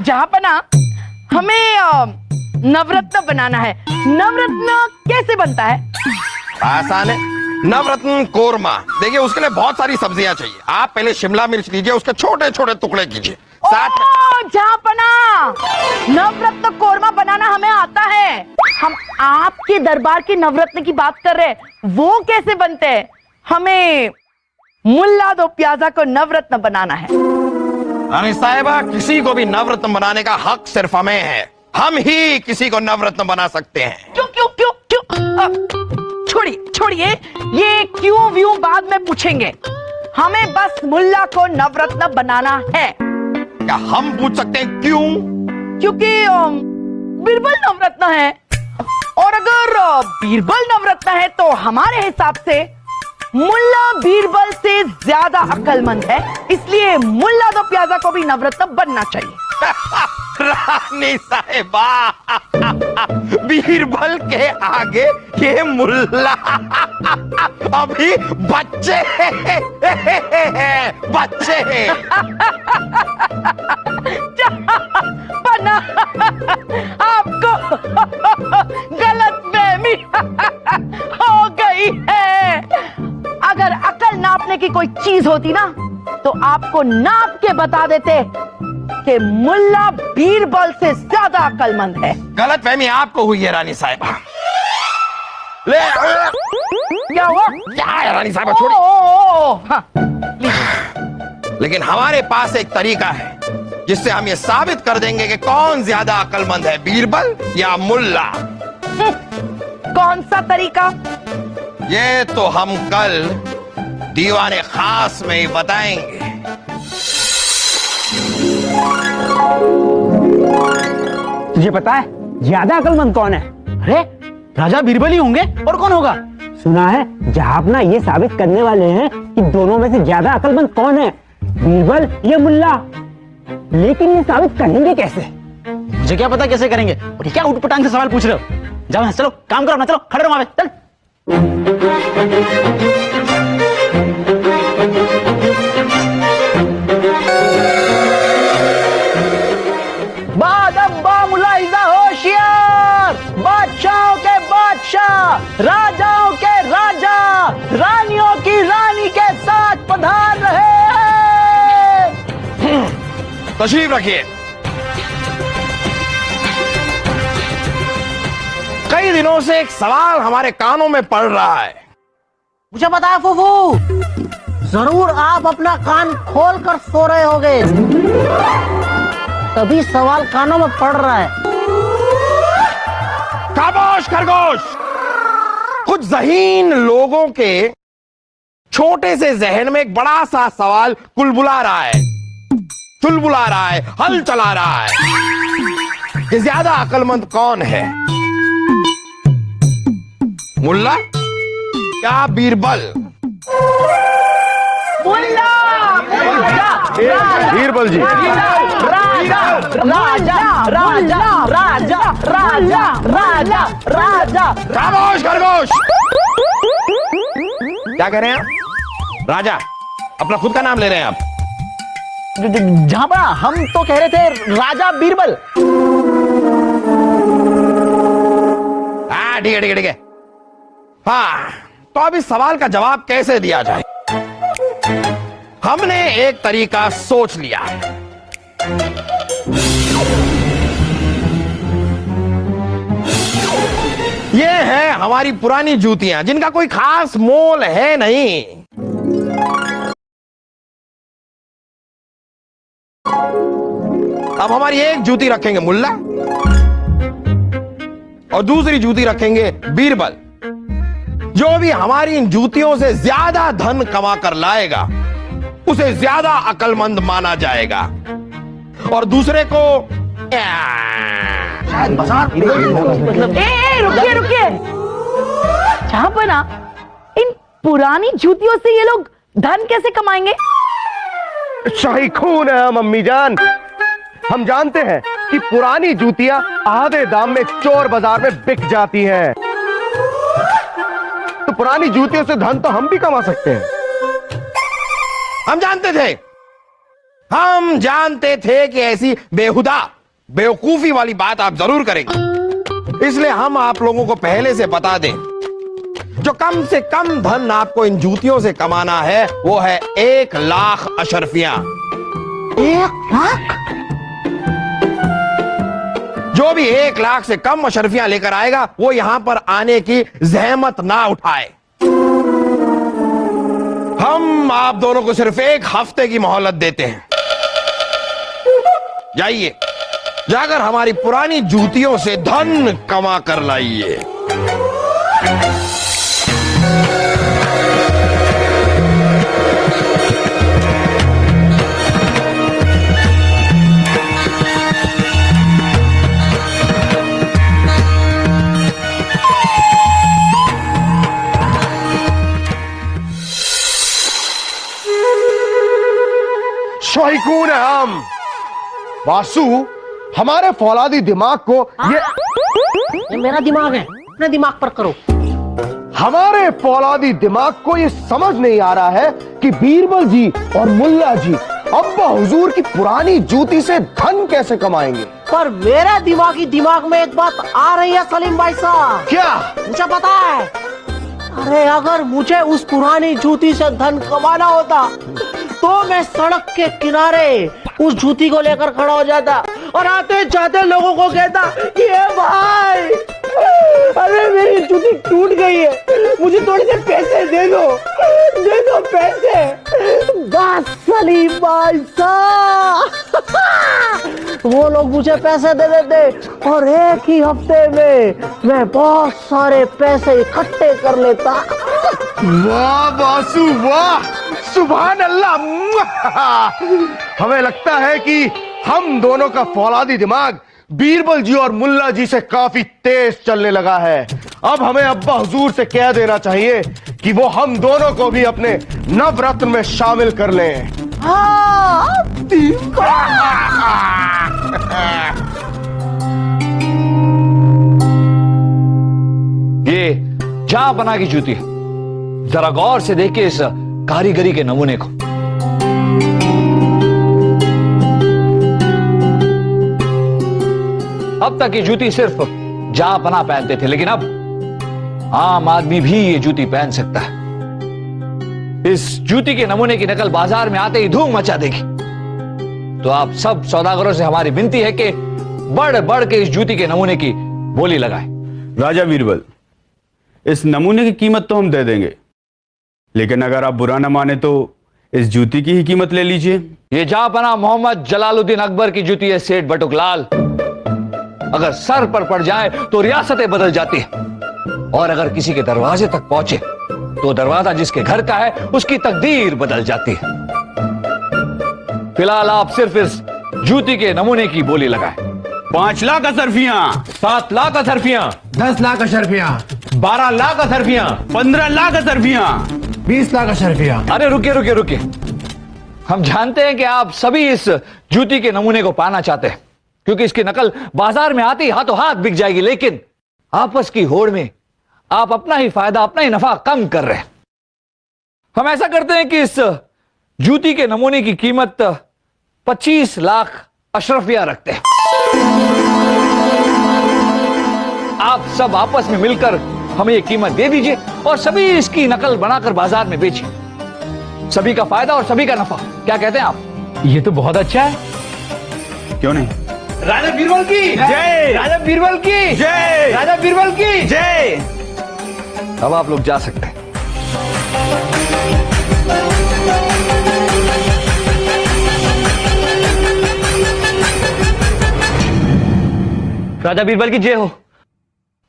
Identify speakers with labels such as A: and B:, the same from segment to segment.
A: जहाँपना, हमें नवरत्न बनाना है। नवरत्न कैसे बनता है?
B: आसान है। नवरत्न कोरमा, देखिए उसके लिए बहुत सारी सब्जियां चाहिए। आप पहले शिमला मिर्च लीजिए, उसके छोटे छोटे टुकड़े कीजिए। साथ में
A: जहाँपना, नवरत्न कोरमा बनाना हमें आता है। हम आपके दरबार के नवरत्न की बात कर रहे हैं, वो कैसे बनते हैं? हमें मुल्ला दो प्याजा को नवरत्न बनाना है।
B: रानी साहिबा, किसी को भी नवरत्न बनाने का हक सिर्फ हमें है। हम ही किसी को नवरत्न बना सकते हैं।
A: क्यों क्यों क्यों क्यों? छोड़िए, ये क्यों व्यू बाद में पूछेंगे। हमें बस मुल्ला को नवरत्न बनाना है।
B: क्या हम पूछ सकते हैं क्यों?
A: क्योंकि बीरबल नवरत्न है, और अगर बीरबल नवरत्न है तो हमारे हिसाब से मुल्ला बीरबल से ज्यादा अक्लमंद है, इसलिए मुल्ला दो प्याजा को भी नवरत्न बनना चाहिए।
B: रानी साहिबा, बीरबल के आगे ये मुल्ला अभी बच्चे
A: पन्ना, आपको गलतफहमी हो गई है। अगर अकल नापने की कोई चीज होती ना, तो आपको नाप के बता देते कि मुल्ला बीरबल से ज्यादा अक्लमंद है।
B: गलतफहमी आपको हुई है रानी साहिबा। ले
A: क्या हुआ?
B: क्या है रानी साहिबा, छोड़ी।
A: हाँ।
B: लेकिन हमारे पास एक तरीका है जिससे हम ये साबित कर देंगे कि कौन ज्यादा अक्लमंद है, बीरबल या मुल्ला।
A: कौन सा तरीका?
B: ये तो हम कल दीवाने खास में ही बताएंगे।
C: तुझे पता है ज्यादा अक्लमंद कौन है?
D: अरे राजा बीरबल ही होंगे, और कौन होगा?
C: सुना है जहापना ये साबित करने वाले हैं कि दोनों में से ज्यादा अक्लमंद कौन है, बीरबल या मुल्ला। लेकिन ये साबित करेंगे कैसे?
D: मुझे क्या पता कैसे करेंगे, और ये क्या उठपटांग से सवाल पूछ रहे हो? जाओ यहाँ, चलो काम करो ना, चलो खड़े रहो वहां पे, चल।
A: बादम्बा मुलाहिजा होशियार, बादशाहों के बादशाह, राजाओं के राजा, रानियों की रानी के साथ पधार रहे हैं।
B: तशरीफ रखिए। कई दिनों से एक सवाल हमारे कानों में पड़ रहा है।
D: मुझे पता है फूफू, जरूर आप अपना कान खोल कर सो रहे होगे, तभी सवाल कानों में पड़ रहा है।
B: खामोश खरगोश। कुछ ज़हीन लोगों के छोटे से जहन में एक बड़ा सा सवाल कुलबुला रहा है, चुलबुला रहा है, हल चला रहा है कि ज्यादा अक्लमंद कौन है, मुल्ला या बीरबल?
A: मुल्ला,
B: बीरबल जी।
A: राजा राजा राजा राजा राजा राजा राजा।
B: खामोश खरगोश। क्या कह रहे हैं आप? राजा, अपना खुद का नाम ले रहे हैं आप?
D: जहां पर हम तो कह रहे थे राजा बीरबल।
B: हाँ ठीक है ठीक है ठीक है। हाँ, तो अब इस सवाल का जवाब कैसे दिया जाए? हमने एक तरीका सोच लिया है। ये है हमारी पुरानी जूतियां, जिनका कोई खास मोल है नहीं। अब हमारी एक जूती रखेंगे मुल्ला और दूसरी जूती रखेंगे बीरबल। जो भी हमारी इन जूतियों से ज्यादा धन कमा कर लाएगा, उसे ज्यादा अक्लमंद माना जाएगा, और दूसरे को
A: रुकिए रुकिए। जहां पर ना, इन पुरानी जूतियों से ये लोग धन कैसे कमाएंगे?
E: शाही खून है हम अम्मी जान। हम जानते हैं कि पुरानी जूतियां आधे दाम में चोर बाजार में बिक जाती हैं, तो पुरानी जूतियों से धन तो हम भी कमा सकते हैं।
B: हम जानते थे कि ऐसी बेहुदा बेवकूफी वाली बात आप जरूर करेंगे, इसलिए हम आप लोगों को पहले से बता दें, जो कम से कम धन आपको इन जूतियों से कमाना है वो है 1 लाख अशरफियां।
D: 1 लाख?
B: जो भी 1 लाख से कम अशरफियां लेकर आएगा वो यहां पर आने की जहमत ना उठाए। हम आप दोनों को सिर्फ 1 हफ्ते की मोहलत देते हैं। जाइए, जाकर हमारी पुरानी जूतियों से धन कमा कर लाइए।
E: शाहिकून है हम। वासु, हमारे फौलादी दिमाग को
D: ये मेरा दिमाग है, अपने दिमाग पर करो।
E: हमारे फौलादी दिमाग को ये समझ नहीं आ रहा है कि बीरबल जी और मुल्ला जी अब्बा हुजूर की पुरानी जूती से धन कैसे कमाएंगे।
D: पर मेरे दिमाग में एक बात आ रही है सलीम भाई साहब।
E: क्या?
D: मुझे पता है। अरे अगर मुझे उस पुरानी जूती से धन कमाना होता तो मैं सड़क के किनारे उस जूती को लेकर खड़ा हो जाता और आते जाते लोगों को कहता कि ए भाई, अरे मेरी जूती टूट गई है, मुझे थोड़े से पैसे दे दो पैसे। बस सलीम भाई साहब, वो लोग मुझे पैसे दे देते और एक ही हफ्ते में मैं बहुत सारे पैसे इकट्ठे कर लेता।
E: वाह बासु वाह, सुभान अल्लाह। हमें लगता है कि हम दोनों का फौलादी दिमाग बीरबल जी और मुल्ला जी से काफी तेज चलने लगा है। अब हमें अब्बा हुजूर से कह देना चाहिए कि वो हम दोनों को भी अपने नवरत्न में शामिल कर लें।
F: ये जहां बना की जूती है, जरा गौर से देखिए इस कारीगरी के नमूने को। अब तक ये जूती सिर्फ जहां बना पहनते थे, लेकिन अब आम आदमी भी ये जूती पहन सकता है। इस जूती के नमूने की नकल बाजार में आते ही धूम मचा देगी। तो आप सब सौदागरों से हमारी विनती है कि बढ़ बढ़ के इस जूती के नमूने की बोली लगाएं।
G: राजा बीरबल, इस नमूने की कीमत तो हम दे देंगे, लेकिन अगर आप बुरा न माने तो इस जूती की ही कीमत ले लीजिए।
F: ये जहांपना मोहम्मद जलालुद्दीन अकबर की जूती है सेठ बटुकलाल। अगर सर पर पड़ जाए तो रियासतें बदल जाती है, और अगर किसी के दरवाजे तक पहुंचे तो दरवाजा जिसके घर का है उसकी तकदीर बदल जाती है। फिलहाल आप सिर्फ इस जूती के नमूने की बोली लगाएं।
G: 5 लाख असरफियां,
F: 7 लाख असरफियां,
H: 10 लाख अशरफियां,
F: 12 लाख असरफियां,
G: 15 लाख असरफियां,
H: 20 लाख अशरफियां।
F: अरे रुकिए, हम जानते हैं कि आप सभी इस जूती के नमूने को पाना चाहते हैं, क्योंकि इसकी नकल बाजार में आती हाथों हाथ बिक जाएगी। लेकिन आपस की होड़ में आप अपना ही फायदा, अपना ही नफा कम कर रहे हैं। हम ऐसा करते हैं कि इस जूती के नमूने की कीमत 25 लाख अशरफिया रखते हैं। आप सब आपस में मिलकर हमें यह कीमत दे दीजिए और सभी इसकी नकल बनाकर बाजार में बेचिए। सभी का फायदा और सभी का नफा। क्या कहते हैं आप?
H: ये तो बहुत अच्छा है।
G: क्यों नहीं?
F: राजा बीरबल की जय, राजा बीरबल की जय, राजा बीरबल की जय। अब आप लोग जा सकते हैं।
C: राजा बीरबल की जय हो।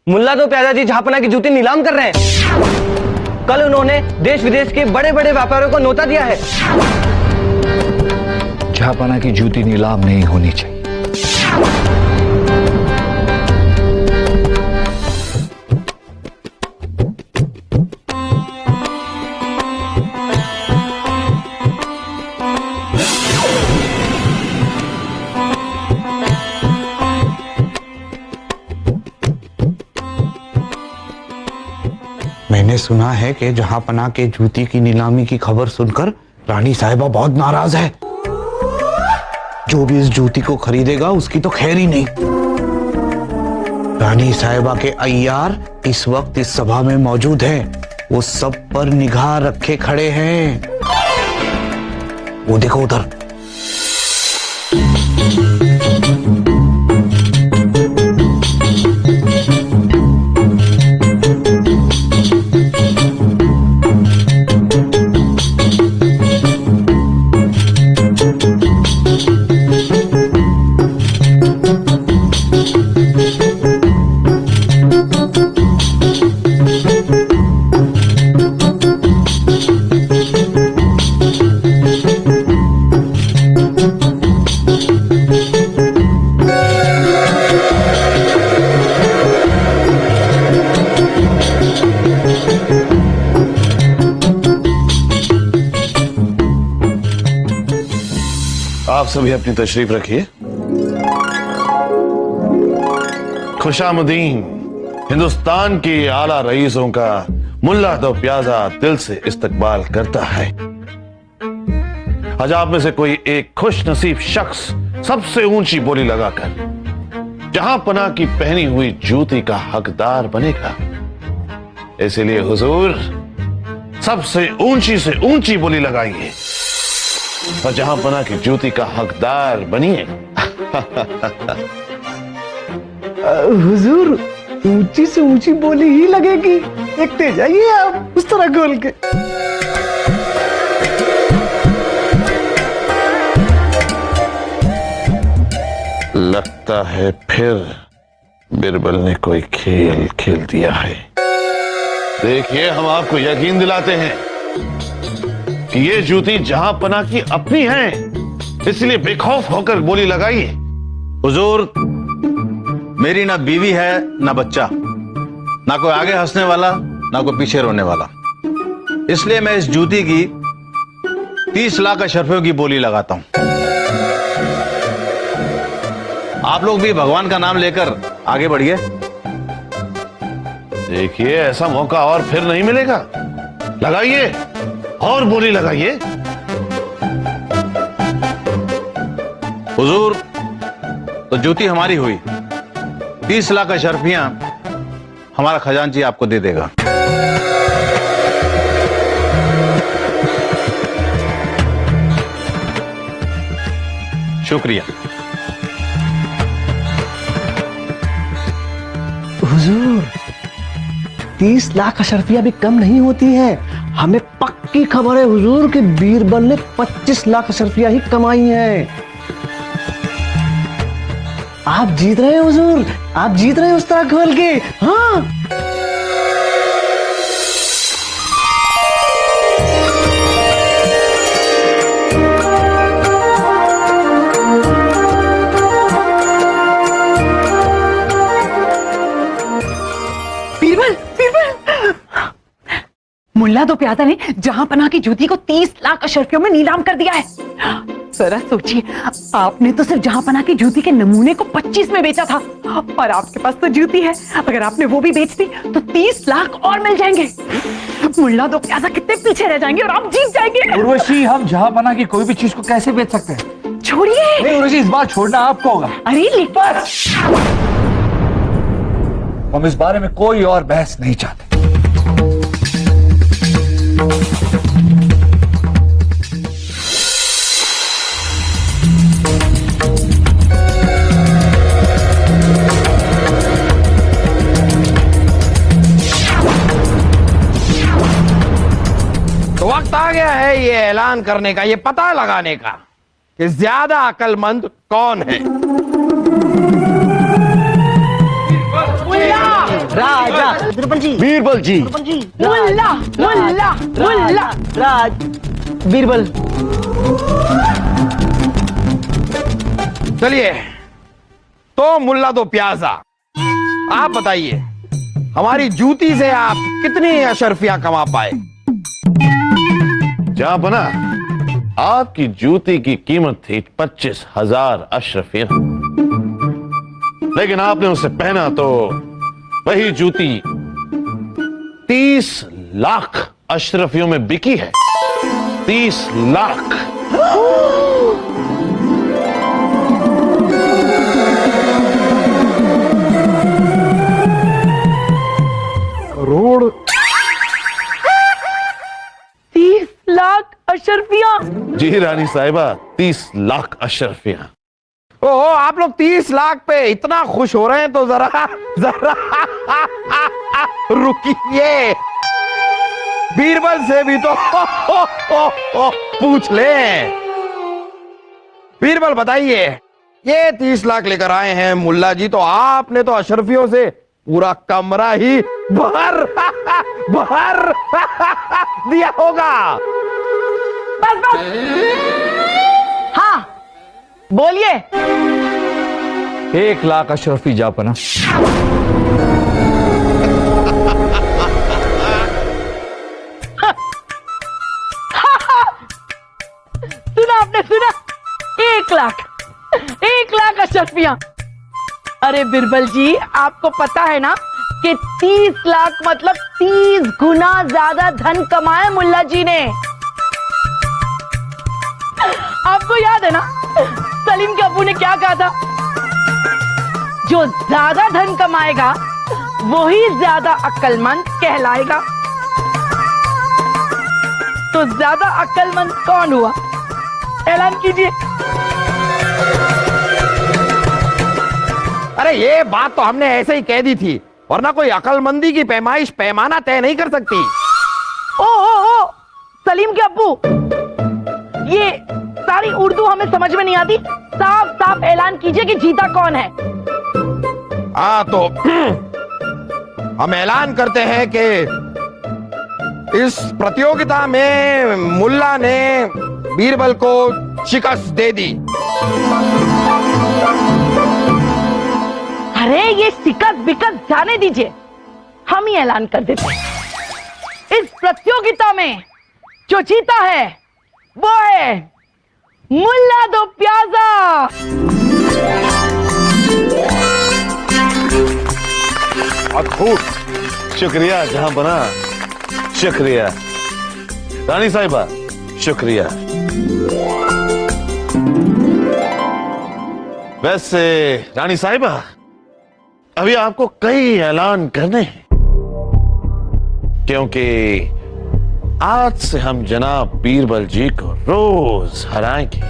C: मुल्ला तो प्यादा जी जहांपना की जूती नीलाम कर रहे हैं। कल उन्होंने देश विदेश के बड़े बड़े व्यापारियों को न्योता दिया है।
F: जहांपना की जूती नीलाम नहीं होनी चाहिए।
I: मैंने सुना है कि जहांपना के जूती की नीलामी की खबर सुनकर
B: रानी साहिबा बहुत नाराज है। जो भी इस जूती को खरीदेगा उसकी तो खैर ही नहीं। रानी साहिबा के अय्यार इस वक्त इस सभा में मौजूद हैं। वो सब पर निगाह रखे खड़े हैं। वो देखो उधर।
E: आप सभी अपनी तशरीफ रखिए। खुशामदीन। हिंदुस्तान के आला रईसों का मुल्ला दो प्याजा दिल से इस्तकबाल करता है। आज आप में से कोई एक खुश नसीब शख्स सबसे ऊंची बोली लगाकर जहां पना की पहनी हुई जूती का हकदार बनेगा। इसीलिए हुजूर सबसे ऊंची से ऊंची बोली लगाइए और जहां पना की जूती का हकदार बनिए।
D: हुजूर ऊंची से ऊंची बोली ही लगेगी। देखते जाइए आप उस तरह खोल के।
E: लगता है फिर बिरबल ने कोई खेल खेल दिया है। देखिए हम आपको यकीन दिलाते हैं कि ये जूती जहां पना की अपनी है, इसलिए बेखौफ होकर बोली लगाइए।
I: हुजूर मेरी ना बीवी है ना बच्चा, ना कोई आगे हंसने वाला ना कोई पीछे रोने वाला, इसलिए मैं इस जूती की 30 लाख अशरफियों की बोली लगाता हूं। आप लोग भी भगवान का नाम लेकर आगे बढ़िए।
E: देखिए ऐसा मौका और फिर नहीं मिलेगा। लगाइए और बोली लगाइए।
I: हुजूर तो जूती हमारी हुई, 30 लाख अशरफियां हमारा खजांची आपको दे देगा। शुक्रिया।
D: हुजूर 30 लाख अशरफिया भी कम नहीं होती है। हमें पक्की खबर है हुजूर कि बीरबल ने 25 लाख अशरफिया ही कमाई हैं। आप जीत रहे हैं हुजूर, आप जीत रहे हैं उस तरह खोल के। हाँ
A: बीरबल बीरबल, मुल्ला दो प्यादा ने जहां पना की जूती को 30 लाख अशरफियों में नीलाम कर दिया है। जरा सोचिए, आपने तो सिर्फ जहां पना की जूती के नमूने को 25 में बेचा था और आपके पास तो जूती है। अगर आपने वो भी बेच दी तो 30 लाख और मिल जाएंगे। मुल्ला दो प्यादा कितने पीछे रह जाएंगे और आप जीत जाएंगे।
F: उर्वशी, हम जहां पना की कोई भी चीज को कैसे बेच सकते हैं?
A: छोड़िए।
F: नहीं उर्वशी, इस बार छोड़ना आपको होगा।
A: अरे लेकिन
F: हम इस बारे में कोई और बहस नहीं चाहते।
B: तो वक्त आ गया है ये ऐलान करने का, ये पता लगाने का कि ज्यादा अक्लमंद कौन है।
D: राजा बीरबल जी,
E: बीरबल जी।
A: मुल्ला मुल्ला मुल्ला
D: राज बीरबल।
B: चलिए तो मुल्ला दो प्याजा, आप बताइए हमारी जूती से आप कितनी अशरफिया कमा पाए?
E: जहां बना आपकी जूती की कीमत थी 25,000 अशरफिया, लेकिन आपने उसे पहना तो वही जूती 30 लाख अशरफियों में बिकी है।
B: 30 लाख। करोड़।
A: 30 लाख अशरफियां।
B: जी रानी साहिबा, 30 लाख अशरफियां। ओहो, आप लोग 30 लाख पे इतना खुश हो रहे हैं तो जरा जरा रुकिए, बीरबल से भी तो पूछ ले। बीरबल बताइए, ये 30 लाख लेकर आए हैं मुल्ला जी, तो आपने तो अशरफियों से पूरा कमरा ही भर भर दिया होगा।
A: बस बस, हाँ बोलिए।
F: 1 लाख अशरफी जापना।
A: सुना आपने, सुना? 1 लाख, 1 लाख अशरफियां। अरे बिरबल जी, आपको पता है ना कि 30 लाख मतलब 30 गुना ज्यादा धन कमाया मुल्ला जी ने। आपको याद है ना सलीम के अब्बू ने क्या कहा था? जो ज्यादा धन कमाएगा वही ज्यादा अक्लमंद कहलाएगा। तो ज्यादा अक्लमंद कौन हुआ? ऐलान कीजिए।
B: अरे ये बात तो हमने ऐसे ही कह दी थी, वरना कोई अकलमंदी की पैमाइश पैमाना तय नहीं कर सकती।
A: ओ सलीम के अब्बू, ये सारी उर्दू हमें समझ में नहीं आती। साफ साफ ऐलान कीजिए कि जीता कौन है।
B: हाँ तो हम ऐलान करते हैं कि इस प्रतियोगिता में मुल्ला ने बीरबल को शिकस्त दे दी।
A: अरे ये शिकस्त बिकस्त जाने दीजिए, हम ही ऐलान कर देते हैं। इस प्रतियोगिता में जो जीता है वो है मुल्ला दो प्याजा।
E: अद्भुत, शुक्रिया जहां बना, शुक्रिया रानी साहिबा, शुक्रिया। वैसे रानी साहिबा, अभी आपको कई ऐलान करने हैं, क्योंकि आज से हम जनाब बीरबल जी को रोज हराएंगे।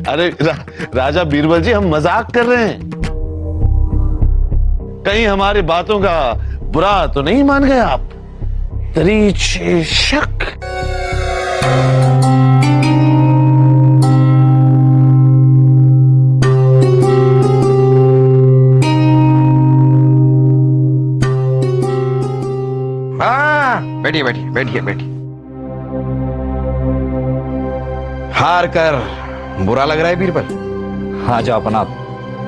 E: अरे राजा बीरबल जी, हम मजाक कर रहे हैं। कहीं हमारी बातों का बुरा तो नहीं मान गए आप? दरीचे शक।
B: हाँ, बैठिए बैठिए बैठिए बैठिए। हार कर बुरा लग रहा है बीरबल?
F: हाँ जापना,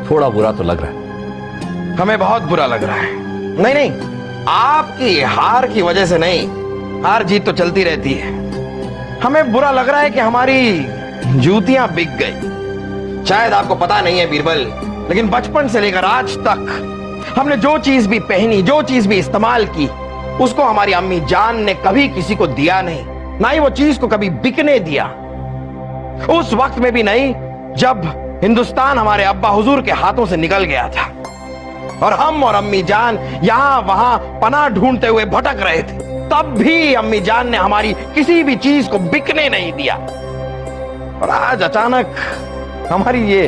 F: थोड़ा बुरा तो लग रहा है।
B: हमें बहुत बुरा लग रहा है। नहीं नहीं, आपकी हार की वजह से नहीं, हार जीत तो चलती रहती है। हमें बुरा लग रहा है कि हमारी जूतियां बिक गई। शायद आपको पता नहीं है बीरबल, लेकिन बचपन से लेकर आज तक हमने जो चीज भी पहनी, जो चीज भी इस्तेमाल की, उसको हमारी अम्मी जान ने कभी किसी को दिया नहीं, ना ही वो चीज को कभी बिकने दिया। उस वक्त में भी नहीं जब हिंदुस्तान हमारे अब्बा हुजूर के हाथों से निकल गया था और हम और अम्मी जान यहां वहां पनाह ढूंढते हुए भटक रहे थे, तब भी अम्मी जान ने हमारी किसी भी चीज को बिकने नहीं दिया। और आज अचानक हमारी ये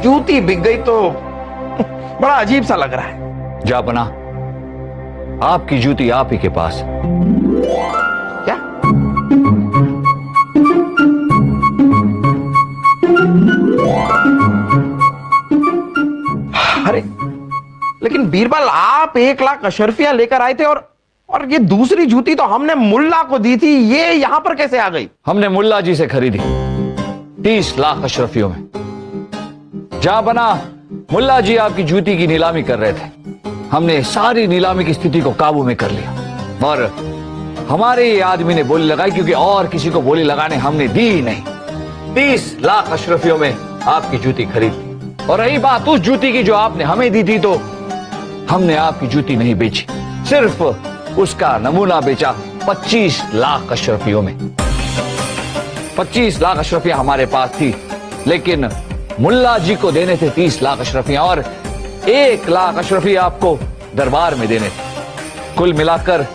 B: जूती बिक गई तो बड़ा अजीब सा लग रहा है।
F: जापना, आपकी जूती आप ही के पास।
B: क्या? अरे लेकिन बीरबल, आप 1 लाख अशरफियां लेकर आए थे और ये दूसरी जूती तो हमने मुल्ला को दी थी, ये यहां पर कैसे आ गई?
F: हमने मुल्ला जी से खरीदी 30 लाख अशरफियों में। जहां बना मुल्ला जी आपकी जूती की नीलामी कर रहे थे, हमने सारी नीलामी की स्थिति को काबू में कर लिया और हमारे ये आदमी ने बोली लगाई, क्योंकि और किसी को बोली लगाने हमने दी ही नहीं। 30 लाख अशरफियों में आपकी जूती खरीदी। और रही बात उस जूती की जो आपने हमें दी थी, तो हमने आपकी जूती नहीं बेची, सिर्फ उसका नमूना बेचा 25 लाख अशरफियों में। 25 लाख अशरफियां हमारे पास थी, लेकिन मुल्ला जी को देने थे 30 लाख अशरफियां और 1 लाख अशरफियां आपको दरबार में देने थे। कुल मिलाकर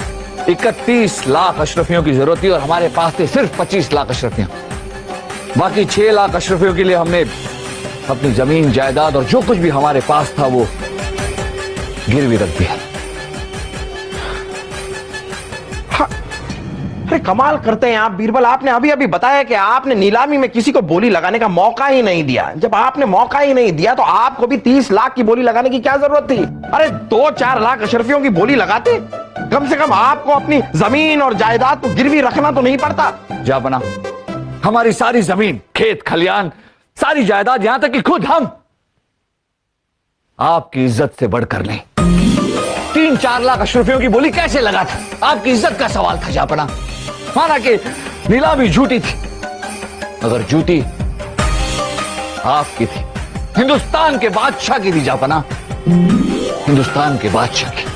F: 31 लाख अशरफियों की जरूरत थी और हमारे पास थे सिर्फ 25 लाख अशरफियां। बाकी 6 लाख अशरफियों के लिए हमने अपनी जमीन जायदाद और जो कुछ भी हमारे पास था वो गिरवी रख दिया।
B: अरे कमाल करते हैं आप बीरबल। आपने अभी अभी बताया कि आपने नीलामी में किसी को बोली लगाने का मौका ही नहीं दिया। जब आपने मौका ही नहीं दिया तो आपको भी 30 लाख की बोली लगाने की क्या जरूरत थी? अरे 2-4 लाख अशरफियों की बोली लगाते, कम से कम आपको अपनी जमीन और जायदाद को गिरवी रखना तो नहीं पड़ता।
F: जाबना, हमारी सारी जमीन, खेत खलियान, सारी जायदाद, यहां तक कि खुद हम आपकी इज्जत से बढ़कर नहीं। 3-4 लाख अशरफियों की बोली कैसे लगा था? आपकी इज्जत का सवाल था जापना। माना कि नीलामी झूठी थी, अगर जूती आपकी थी, हिंदुस्तान के बादशाह की थी जापना, हिंदुस्तान के बादशाह की।